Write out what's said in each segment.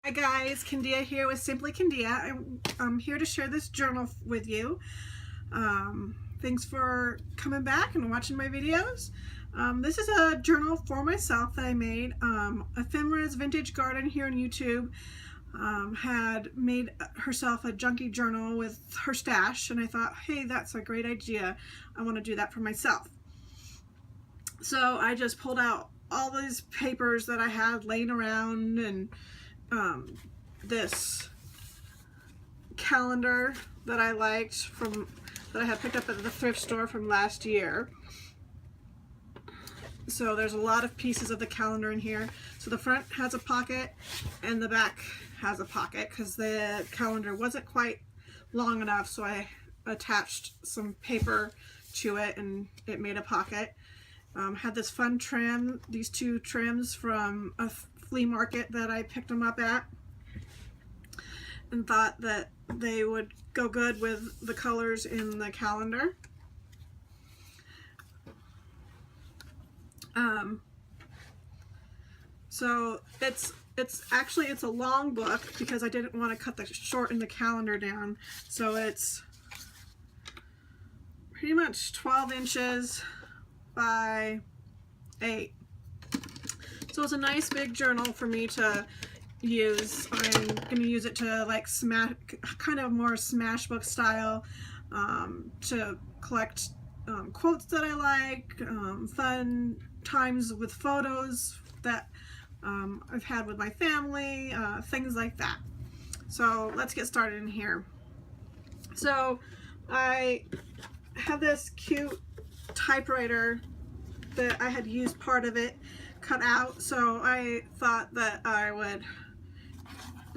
Hi guys, Candia here with Simply Candia. I'm here to share this journal with you. Thanks for coming back and watching my videos. This is a journal for myself that I made. Ephemera's Vintage Garden here on YouTube had made herself a Junky journal with her stash, and I thought, hey, that's a great idea. I want to do that for myself. So I just pulled out all these papers that I had laying around, and this calendar that I liked that I had picked up at the thrift store from last year. So there's a lot of pieces of the calendar in here. So the front has a pocket and the back has a pocket because the calendar wasn't quite long enough, so I attached some paper to it and it made a pocket. Had this fun trim, these two trims from a flea market that I picked them up at, and thought that they would go good with the colors in the calendar. So it's a long book because I didn't want to cut the short in the calendar down. So it's pretty much 12 inches by 8. So it's a nice big journal for me to use. I'm going to use it to like kind of more smash book style, to collect quotes that I like, fun times with photos that I've had with my family, things like that. So let's get started in here. So I have this cute typewriter that I had used part of it cut out, so I thought that I would,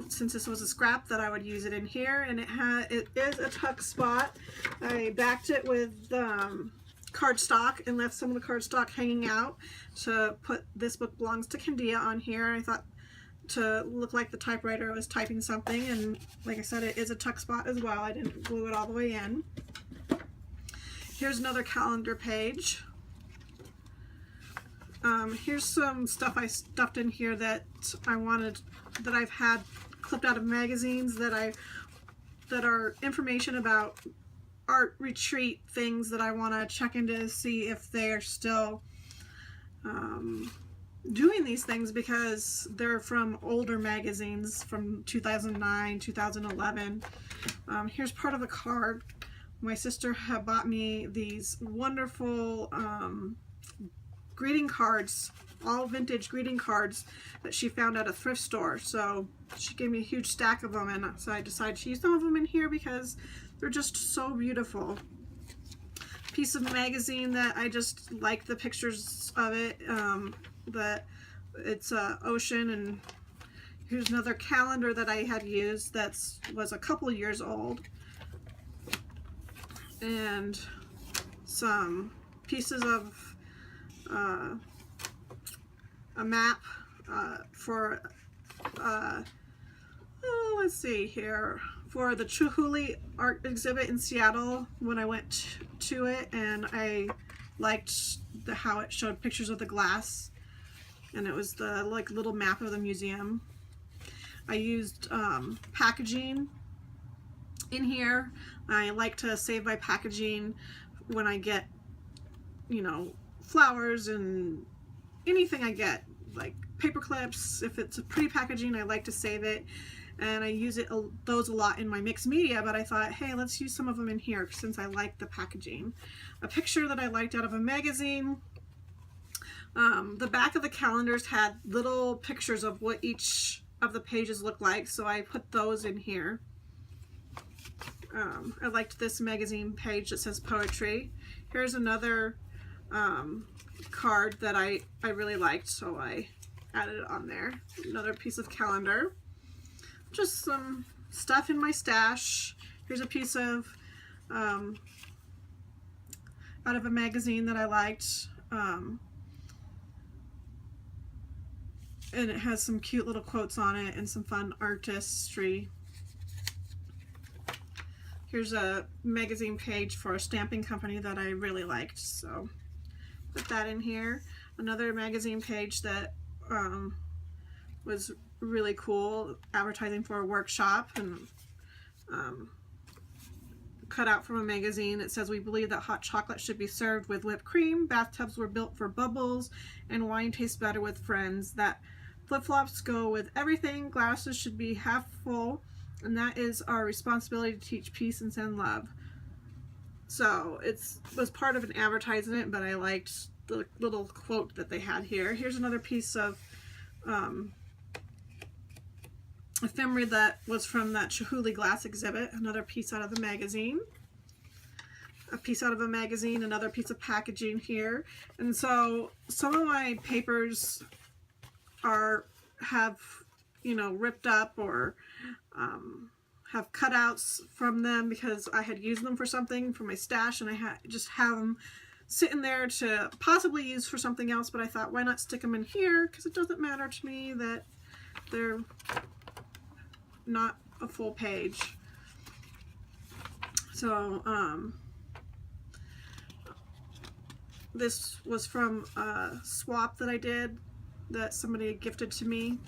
since this was a scrap, that I would use it in here. And it is a tuck spot. I backed it with cardstock and left some of the cardstock hanging out to put "This book belongs to Candia" on here. I thought to look like the typewriter was typing something, and like I said, it is a tuck spot as well. I didn't glue it all the way in. Here's another calendar page. Here's some stuff I stuffed in here that I've had clipped out of magazines that are information about art retreat things that I want to check into to see if they're still doing these things, because they're from older magazines from 2009, 2011. Here's part of a card. My sister had bought me these wonderful greeting cards, all vintage greeting cards that she found at a thrift store. So she gave me a huge stack of them, and so I decided to use some of them in here because they're just so beautiful. Piece of magazine that I just like the pictures of it, that it's ocean. And here's another calendar that I had used that was a couple years old, and some pieces of a map for let's see here, for the Chihuly art exhibit in Seattle when I went to it, and I liked how it showed pictures of the glass, and it was the like little map of the museum. I used packaging in here. I like to save my packaging when I get, you know, flowers and anything I get, like paper clips. If it's a pretty packaging, I like to save it, and I use those a lot in my mixed media, but I thought, hey, let's use some of them in here since I like the packaging. A picture that I liked out of a magazine. The back of the calendars had little pictures of what each of the pages look like, so I put those in here. I liked this magazine page that says poetry. Here's another card that I really liked, so I added it on there. Another piece of calendar. Just some stuff in my stash. Here's a piece of out of a magazine that I liked, and it has some cute little quotes on it and some fun artistry. Here's a magazine page for a stamping company that I really liked, so put that in here. Another magazine page that was really cool, advertising for a workshop, and cut out from a magazine. It says, "We believe that hot chocolate should be served with whipped cream. Bathtubs were built for bubbles, and wine tastes better with friends. That flip-flops go with everything. Glasses should be half full, and that is our responsibility to teach peace and send love." So it was part of an advertisement, but I liked the little quote that they had here. Here's another piece of ephemera that was from that Chihuly glass exhibit. Another piece out of the magazine. A piece out of a magazine, another piece of packaging here. And so some of my papers have, you know, ripped up or have cutouts from them because I had used them for something for my stash, and I just have them sitting there to possibly use for something else, but I thought, why not stick them in here, because it doesn't matter to me that they're not a full page. So this was from a swap that I did that somebody gifted to me.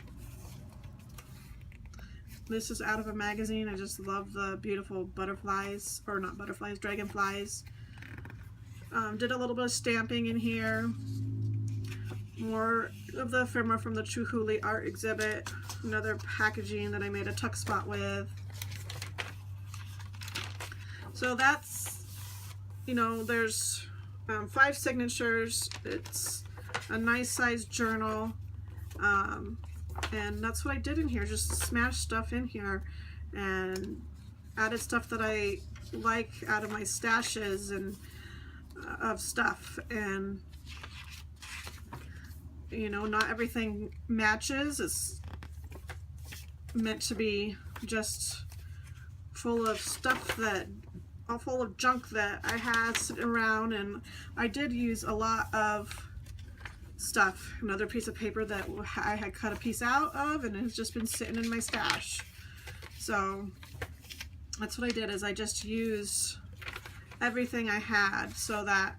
This is out of a magazine. I just love the beautiful butterflies, or not butterflies, dragonflies. Did a little bit of stamping in here. More of the ephemera from the Chihuly art exhibit. Another packaging that I made a tuck spot with. So that's, you know, there's 5 signatures. It's a nice sized journal. And that's what I did in here, just smashed stuff in here and added stuff that I like out of my stashes and of stuff. And you know, not everything matches. It's meant to be just full of stuff that, all full of junk that I had sitting around. And I did use a lot of stuff. Another piece of paper that I had cut a piece out of, and it's just been sitting in my stash. So that's what I did, is I just used everything I had so that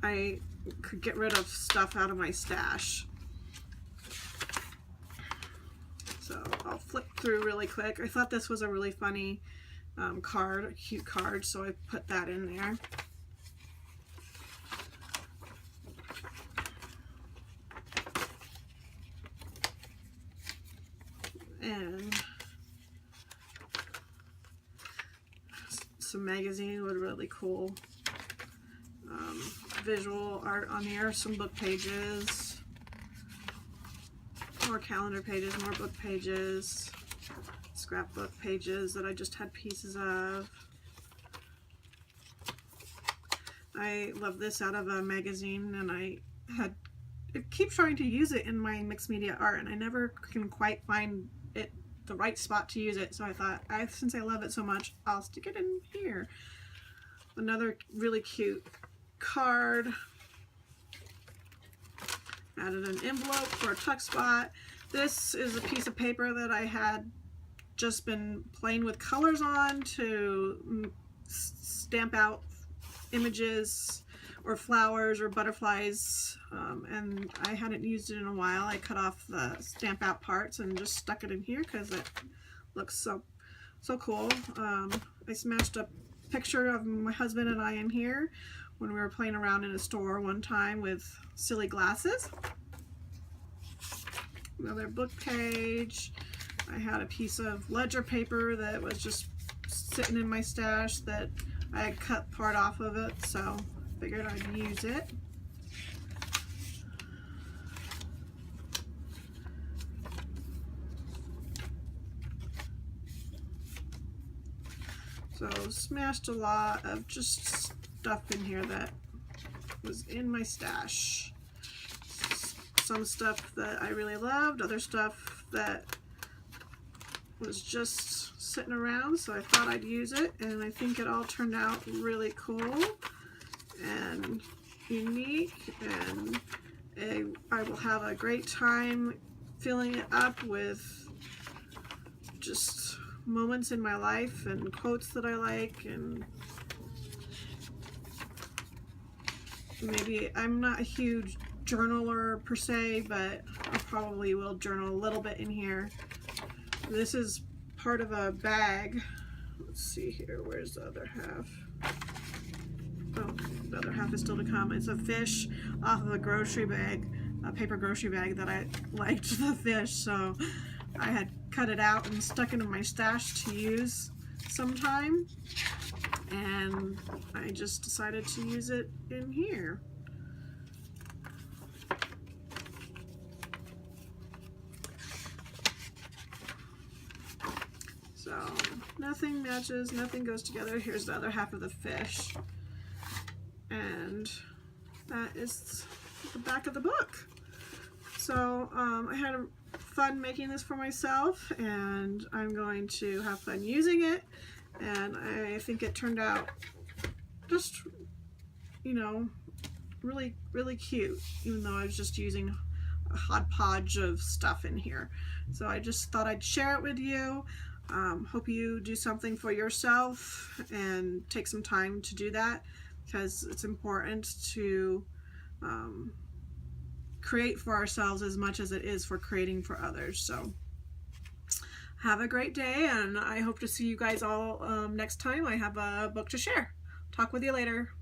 I could get rid of stuff out of my stash. So I'll flip through really quick. I thought this was a really funny card, a cute card, so I put that in there. And some magazine with really cool visual art on here, some book pages, more calendar pages, more book pages, scrapbook pages that I just had pieces of. I love this out of a magazine, and I keep trying to use it in my mixed media art, and I never can quite find it the right spot to use it. So I thought, since I love it so much, I'll stick it in here. Another really cute card. Added an envelope for a tuck spot. This is a piece of paper that I had just been playing with colors on to stamp out images or flowers or butterflies, and I hadn't used it in a while. I cut off the stamp out parts and just stuck it in here because it looks so cool. I smashed a picture of my husband and I in here when we were playing around in a store one time with silly glasses. Another book page. I had a piece of ledger paper that was just sitting in my stash that I had cut part off of it, so figured I'd use it. So smashed a lot of just stuff in here that was in my stash. Some stuff that I really loved, other stuff that was just sitting around, so I thought I'd use it, and I think it all turned out really cool and unique, and I will have a great time filling it up with just moments in my life and quotes that I like, and maybe I'm not a huge journaler per se, but I probably will journal a little bit in here. This is part of a bag. Let's see here, where's the other half? Oh, the other half is still to come. It's a fish off of a grocery bag, a paper grocery bag that I liked the fish, so I had cut it out and stuck it in my stash to use sometime, and I just decided to use it in here. So nothing matches, nothing goes together. Here's the other half of the fish. And that is the back of the book. So I had fun making this for myself, and I'm going to have fun using it. And I think it turned out just, you know, really, really cute, even though I was just using a hodgepodge of stuff in here. So I just thought I'd share it with you. Hope you do something for yourself and take some time to do that, because it's important to create for ourselves as much as it is for creating for others. So have a great day, and I hope to see you guys all next time I have a book to share. Talk with you later.